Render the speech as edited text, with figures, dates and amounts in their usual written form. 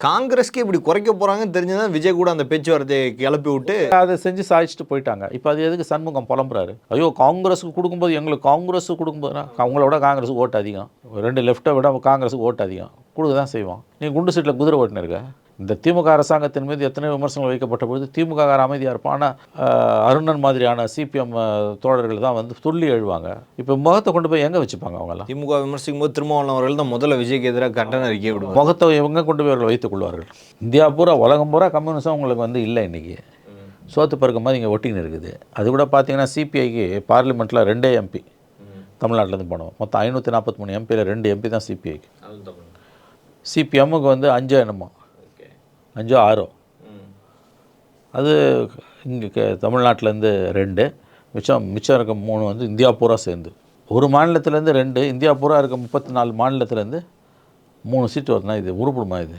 காங்கிரஸ்க்கு இப்படி குறைக்க போகிறாங்கன்னு தெரிஞ்சுதான் விஜய் கூட அந்த பேச்சுவார்த்தையை கிளப்பி விட்டு அதை செஞ்சு சாதிச்சுட்டு போயிட்டாங்க. இப்போ அது எதுக்கு சண்முகம் புலம்புறாரு? ஐயோ காங்கிரஸுக்கு கொடுக்கும்போது எங்களுக்கு காங்கிரஸுக்கு கொடுக்கும்போதுனா அவங்கள விட காங்கிரஸுக்கு ஓட்டு அதிகம், 2 லெஃப்ட்டை விட காங்கிரஸுக்கு ஓட்டு அதிகம் கொடுக்க தான் செய்வோம். நீ குண்டு சீட்டில் குதிரை ஓட்டுன்னு இருக்க. இந்த திமுக அரசாங்கத்தின் மீது எத்தனை விமர்சனங்கள் வைக்கப்பட்ட பொழுது திமுக அமைதியாக இருப்பான். ஆனால் அருணன் மாதிரியான சிபிஎம் தோழர்கள் தான் வந்து துள்ளி எழுவாங்க. இப்போ முகத்தை கொண்டு போய் எங்கே வச்சுப்பாங்க? அவங்களாம் திமுக விமர்சிக்கும் போது திருமாவளவன் அவர்கள் தான் முதல்ல விஜய்க்கு எதிராக கண்டன அறிக்கை விடுவாங்க. முகத்தை எங்கே கொண்டு போய் அவர்கள் வைத்துக் கொள்வார்கள்? இந்தியா பூரா உலகம் பூரா கம்யூனிசம் உங்களுக்கு வந்து இல்லை. இன்றைக்கி சோத்து பறக்க மாதிரி இங்கே ஒட்டின்னு இருக்குது. அது கூட பார்த்தீங்கன்னா சிபிஐக்கு பார்லிமெண்ட்டில் 2 எம்பி தமிழ்நாட்டிலேருந்து போனோம். மொத்தம் 543 எம்பியில் 2 எம்பி தான் சிபிஐக்கு. சிபிஎம்முக்கு வந்து 5 என்னமோ 5 6. அது இங்கே தமிழ்நாட்டிலேருந்து 2, மிச்சம் இருக்க 3 வந்து இந்தியா பூரா சேர்ந்து. ஒரு மாநிலத்திலேருந்து 2, இந்தியா பூரா இருக்க 34 மாநிலத்திலேருந்து 3 சீட்டு வருதுன்னா இது உருப்படுமா? இது